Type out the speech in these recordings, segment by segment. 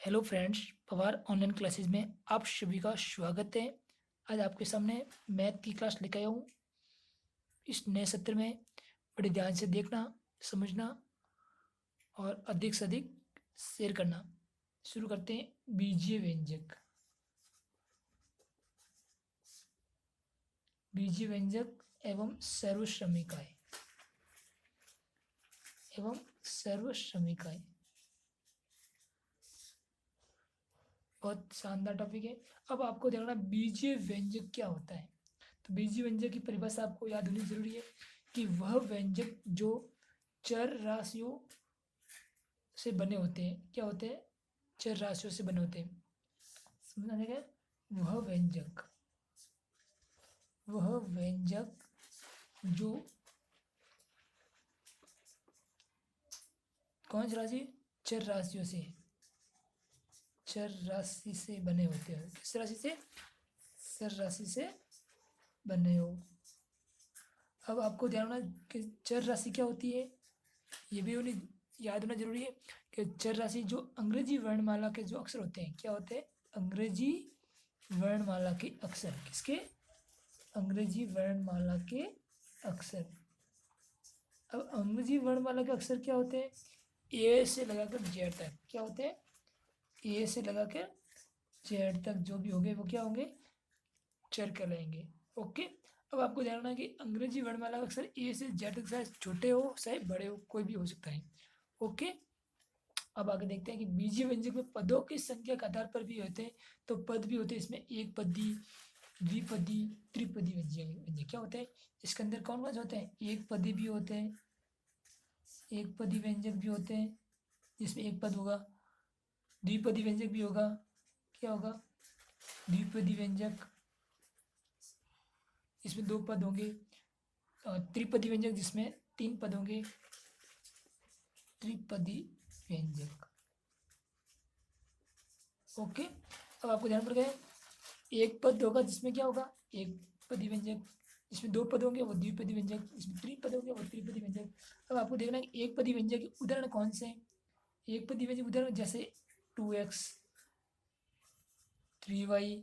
Hello friends, Pawar online classes में आप सभी का स्वागत है। आज आपके सामने मैथ की क्लास लेकर आया हूँ। इस नए सत्र में बड़े ध्यान से देखना, समझना और अधिक से अधिक शेयर करना। शुरू करते हैं। बीजीय व्यंजक। बीजीय व्यंजक एवं सर्वश्रमिकाएं एवं सर्वश्रमिकाएं बहुत शानदार टॉपिक है। अब आपको देखना बीजीय व्यंजक क्या होता है। तो बीजीय व्यंजक की परिभाषा आपको याद होनी जरूरी है कि वह व्यंजक जो चर राशियों से बने होते हैं। क्या होते हैं? चर राशियों से बने होते हैं। समझ आ गया? वह व्यंजक वह व्यंजक जो कौन सी राशि? चर राशियों से, चर राशि से बने होते हैं। किस राशि से? चर राशि से बने हो। अब आपको ध्यान रखना कि चर राशि क्या होती है, ये भी उन्हें याद होना जरूरी है कि चर राशि जो अंग्रेजी वर्णमाला के जो अक्षर होते हैं, क्या होते हैं? अंग्रेजी वर्णमाला के अक्षर। किसके? अंग्रेजी वर्णमाला के अक्षर। अब अंग्रेजी वर्णमाला के अक्षर क्या होते हैं? ए से लगाकर जेड तक। क्या होते हैं? ए से लगाकर जेड तक जो भी होंगे वो क्या होंगे? चर कहलाएंगे। ओके। अब आपको ध्यान रखना है कि अंग्रेजी वर्णमाला का अक्षर ए से जेड तक, चाहे छोटे हो चाहे बड़े हो, कोई भी हो सकता है। ओके। अब आगे देखते हैं कि बीजीय व्यंजक में पदों की संख्या के आधार पर भी होते हैं। तो पद भी होते हैं इसमें, एक पदी, द्विपदी, त्रिपदी व्यंजक क्या होते हैं? इसके अंदर कौन कौन से होते हैं? एक पदी भी होते हैं, एक पदी व्यंजक भी होते हैं जिसमें एक पद होगा। द्विपदी व्यंजक भी होगा। क्या होगा? द्विपदी व्यंजक, इसमें दो पद होंगे। त्रिपदी व्यंजक जिसमें तीन पद होंगे। त्रिपदी व्यंजक। ओके। अब आपको ध्यान पड़ गया। एक पद होगा जिसमें क्या होगा? एक पदी व्यंजक। इसमें दो पद होंगे वो द्विपदी व्यंजक। इसमें तीन पद होंगे वो त्रिपदी व्यंजक। अब आपको देखना है एक पदी व्यंजक के उदाहरण कौन से हैं। एक पदी व्यंजक उदाहरण जैसे 2x, 3y,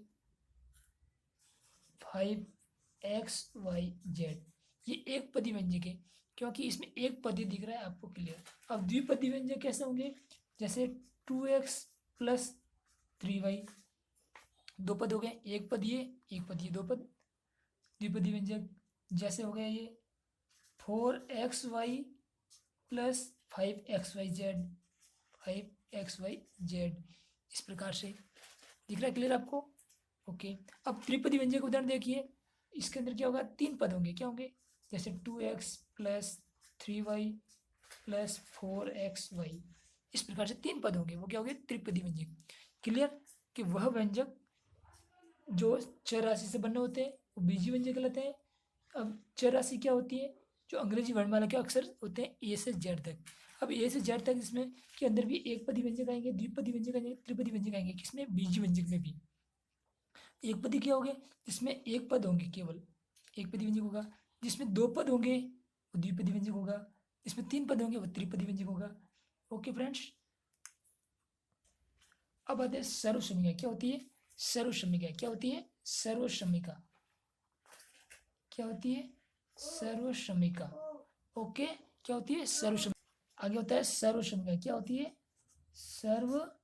5xyz, ये एक पदी व्यंजक है क्योंकि इसमें एक पदी दिख रहा है आपको। क्लियर? अब द्विपदी व्यंजक कैसे होंगे? जैसे 2x प्लस 3y, दो पद हो गए। एक पद ये, एक पद ये, दो पद द्विपदी व्यंजक। जैसे हो गया ये 4xy प्लस 5xyz, 5xyz, इस प्रकार से दिख रहा है। क्लियर आपको? ओके। अब त्रिपदी व्यंजक का उदाहरण देखिए। इसके अंदर क्या होगा? तीन पद होंगे। क्या होंगे? जैसे 2x plus 3y plus 4xy, इस प्रकार से तीन पद होंगे, वो क्या होंगे? त्रिपदी व्यंजक। क्लियर? कि वह व्यंजक जो चर राशि से बने होते हैं वो बीजीय व्यंजक कहलाते हैं। अब चर राशि क्या होती है? जो अंग्रेजी वर्णमाला के अक्षर होते हैं ए से जेड तक। अब ए से जेड तक इसमें के अंदर भी एक पदी व्यंजक आएंगे, द्विपदी व्यंजक आएंगे, त्रिपदी व्यंजक आएंगे। किसमें? बीजीय व्यंजक में भी। एक पदी क्या होंगे? जिसमें एक पद होंगे, केवल एक पदी व्यंजक होगा। जिसमें दो पद होंगे वो द्विपदी व्यंजक होगा। जिसमें तीन पद होंगे वो त्रिपदी व्यंजक होगा। Okay friends. अब आते हैं सर्वश्रमिका क्या होती है। सर्वश्रमिका क्या होती है? सर्वश्रमिका क्या होती है? सर्वश्रमिका। ओके। क्या होती है? सर्वश्रमिका। आगे होता है सर्वश्रमिका क्या होती है? सर्वसमिका।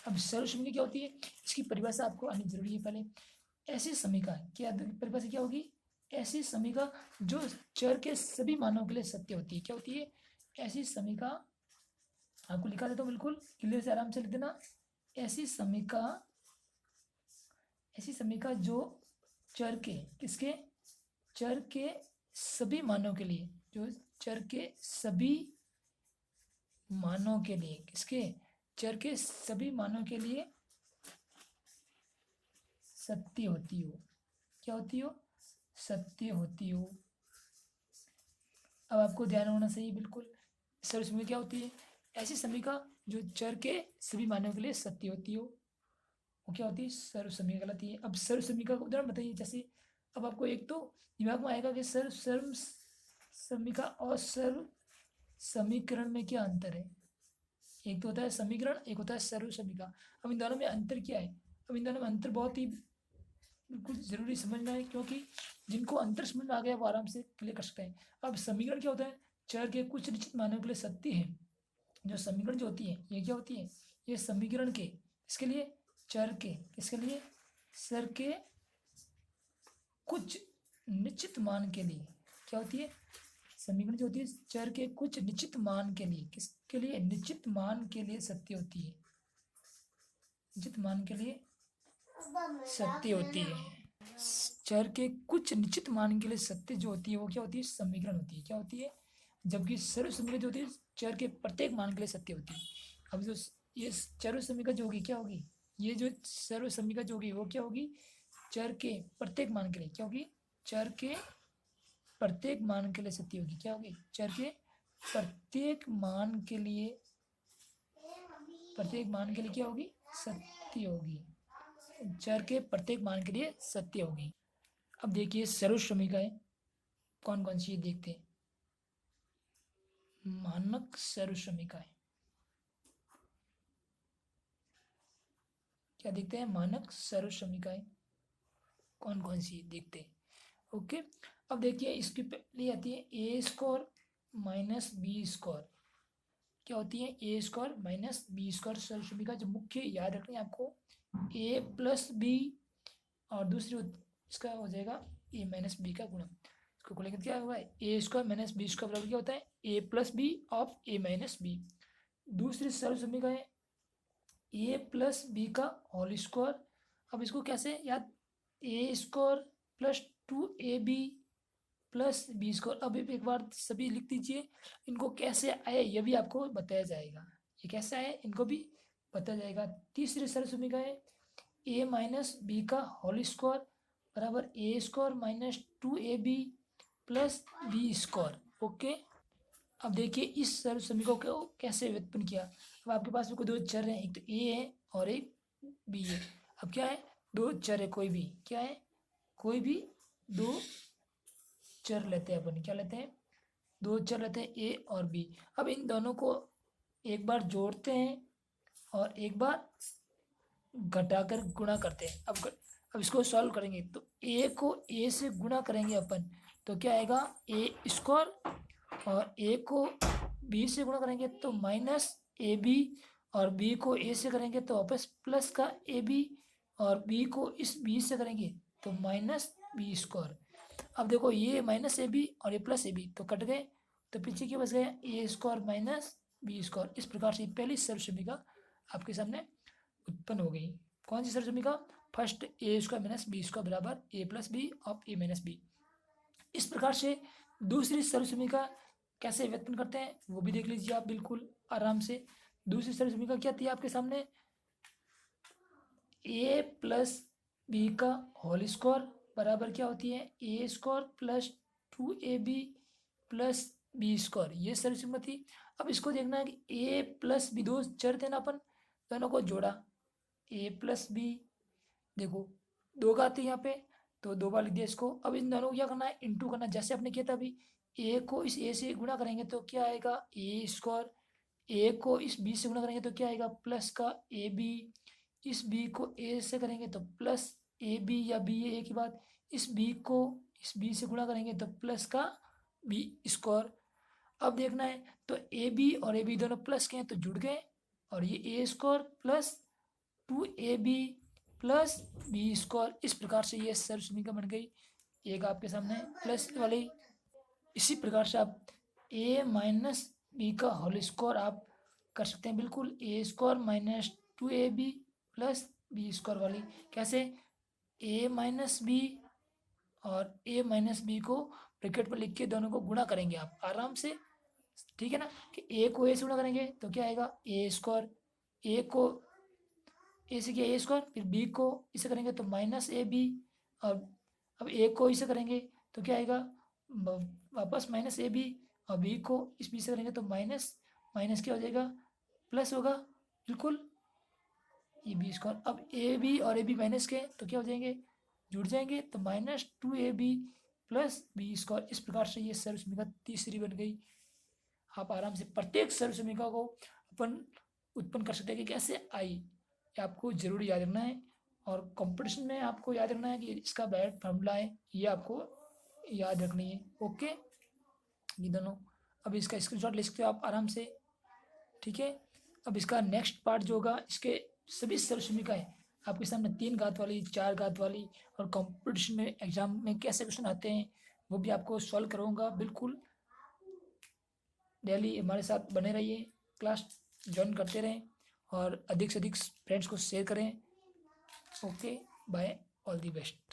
अब सर्वश्रमिका क्या होती है, इसकी परिभाषा आपको आनी जरूरी है। पहले ऐसी समीका क्या परिभाषा क्या होगी? ऐसी समीका जो चर के सभी मानों के लिए सत्य होती है। क्या होती है? ऐसी समीका, आपको लिखा देता हूँ, बिल्कुल क्लियर से आराम से लिख देना। ऐसी समीका, ऐसी समीका जो चर के, किसके? चर के सभी मानों के लिए, जो चर के सभी मानों के लिए, किसके? चर के सभी मानों के लिए सत्य होती हो। क्या होती हो? सत्य होती हो। अब आपको ध्यान होना चाहिए बिल्कुल। सर्वसमिका क्या होती है? ऐसी समीका जो चर के सभी मानों के लिए सत्य होती हो, वो क्या होती है? सर्वसमिका कहलाती है। अब सर्वसमिका का उदाहरण बताइए। जैसे अब आपको एक तो दिमाग में आएगा कि सर्वसमिका और सर्व समीकरण में क्या अंतर है? एक तो होता है समीकरण, एक होता है सर्व समीकरण। अब इन दोनों में अंतर क्या है? अब इन दोनों में अंतर बहुत ही बिल्कुल ज़रूरी समझना है, क्योंकि जिनको अंतर समझ में आ गया वो आराम से क्लियर कर सकते हैं। अब समीकरण क्या होता है? चर के कुछ निश्चित मानों के लिए सत्य है। जो समीकरण जो होती है ये क्या होती है? ये समीकरण के इसके लिए चर के किसके लिए चर के कुछ निश्चित मान के लिए क्या होती है? समीकरण जो होती है चर के कुछ निश्चित मान के लिए, किसके लिए? निश्चित मान के लिए सत्य होती है। निश्चित मान के लिए सत्य होती है। चर के कुछ निश्चित मान के लिए सत्य जो होती है वो क्या होती है? समीकरण होती है। क्या होती है? जबकि सर्व समीकरण जो होती है चर के प्रत्येक मान के लिए सत्य होती है। अब जो ये सर्व समीकरण जो होगी क्या होगी? ये जो सर्व समीकरण जो होगी वो क्या होगी? चर के प्रत्येक मान के लिए क्या होगी? चर के प्रत्येक मान के लिए सत्य होगी। क्या होगी? चर के प्रत्येक मान के लिए, प्रत्येक मान के लिए क्या होगी? सत्य होगी। चर के प्रत्येक मान के लिए सत्य होगी। अब देखिए सर्व समीकरण कौन कौन सी देखते हैं। मानक सर्व समीकरण क्या देखते हैं? मानक सर्व समीकरण कौन कौन सी देखते हैं। ओके, अब देखिए इसकी पहली आती है a square minus b square. क्या होती है? A square minus b square सर्व समीकरण। जो मुख्य याद रखनी है आपको ए प्लस बी, और दूसरी इसका हो जाएगा ए माइनस बी का गुणा। इसको खोलेंगे तो क्या होगा? A square minus b square बराबर क्या होता है? A plus b of a minus b. दूसरी सर्व समीकरण है ए प्लस बी का होल स्क्वायर। अब इसको कैसे याद? A square plus 2ab plus b square. अब एक बार सभी लिख दीजिए। इनको कैसे आए ये भी आपको बताया जाएगा। ये कैसे आए इनको भी बताया जाएगा। तीसरी सर्व समीकरण है ए माइनस बी का होल स्क्वायर बराबर a square minus 2ab plus b square. Okay, अब देखिए इस सर्व समीकरण को कैसे व्युत्पन्न किया। अब आपके पास में कोई दो चर हैं, एक तो ए है और एक बी है। अब क्या है? दो चर है, कोई भी क्या है? कोई भी दो चर लेते हैं अपन। क्या लेते हैं? दो चर लेते हैं ए और बी। अब इन दोनों को एक बार जोड़ते हैं और एक बार घटाकर गुणा करते हैं। अब इसको सॉल्व करेंगे तो ए को ए से गुणा करेंगे अपन तो क्या आएगा? ए स्क्वायर, और ए को बी से गुणा करेंगे तो माइनस ए बी, और बी को ए से करेंगे तो वापस प्लस का ए बी, और बी को इस बी से करेंगे तो माइनस बी स्क्वायर। अब देखो ये माइनस ए बी और ये प्लस ए बी तो कट गए, तो पीछे क्या बच गया? ए स्क्वायर माइनस बी स्क्वायर। इस प्रकार से पहली सर्व समीकरण आपके सामने उत्पन्न हो गई। कौन सी सर्व समीकरण? First a square minus b square बराबर a plus b of a minus b. इस प्रकार से दूसरी सर्व समीकरण कैसे व्युत्पन्न करते हैं वो भी देख लीजिए आप बिल्कुल आराम से। दूसरी सर्व समीकरण क्या थी आपके सामने? ए प्लस बी का होल स्क्वायर बराबर क्या होती है? A square plus 2ab plus b square. ये सर्व समीकरण थी। अब इसको देखना है कि ए प्लस बी दो चर थे ना, अपन दोनों को जोड़ा ए प्लस बी, देखो दो का आती है यहाँ पे तो दो बार लिख दिया इसको। अब इन दोनों को क्या करना है? इंटू करना, जैसे आपने किया था अभी। ए को इस ए से गुणा करेंगे तो क्या आएगा? ए स्क्वायर। ए को इस बी से गुणा करेंगे तो क्या आएगा? प्लस का ए बी। इस बी को ए से करेंगे तो प्लस ए बी या बी ए की बात। इस बी को इस बी से गुणा करेंगे तो प्लस का बी स्क्वायर। अब देखना है तो ए बी और ए बी दोनों प्लस के हैं तो जुड़ गए, और ये a square plus 2ab plus b square. इस प्रकार से ये सर्व समीकरण बन गई एक आपके सामने प्लस वाली। इसी प्रकार से आप ए माइनस बी का होल स्क्वायर आप कर सकते हैं बिल्कुल। A square minus 2ab plus b square वाली कैसे? ए माइनस बी और ए माइनस बी को ब्रैकेट में लिख के दोनों को गुणा करेंगे आप आराम से, ठीक है ना? कि ए को ए से गुणा करेंगे तो क्या आएगा? ए स्क्वायर। ए को ए से किया ए स्क्वायर, फिर बी को इसे करेंगे तो माइनस ए बी, और अब ए को इसे करेंगे तो क्या आएगा? वापस माइनस ए बी, और बी को इस बी से करेंगे तो माइनस माइनस क्या हो जाएगा? प्लस होगा बिल्कुल ये बी स्क्वायर। अब ए बी और ए बी माइनस के तो क्या हो जाएंगे? जुड़ जाएंगे तो minus 2ab plus b square. इस प्रकार से ये सर्व समीकरण तीसरी बन गई। आप आराम से प्रत्येक सर्वसमीका को अपन उत्पन्न कर सकते हैं कि कैसे आई, ये आपको जरूर याद रखना है। और कंपटीशन में आपको याद रखना है कि इसका डायरेक्ट फार्मूला है, ये आपको याद रखनी है। ओके, ये दोनों। अब इसका स्क्रीनशॉट ले सकते हो आप आराम से, ठीक है। अब इसका नेक्स्ट पार्ट जो होगा, इसके सभी सर्वसमीकाएं आपके सामने 3 घात वाली, 4 घात वाली, और कंपटीशन में एग्जाम में कैसे क्वेश्चन आते हैं वो भी आपको सॉल्व करूँगा। बिल्कुल डेली हमारे साथ बने रहिए, क्लास ज्वाइन करते रहें और अधिक से अधिक फ्रेंड्स को शेयर करें। Okay, bye, all the best.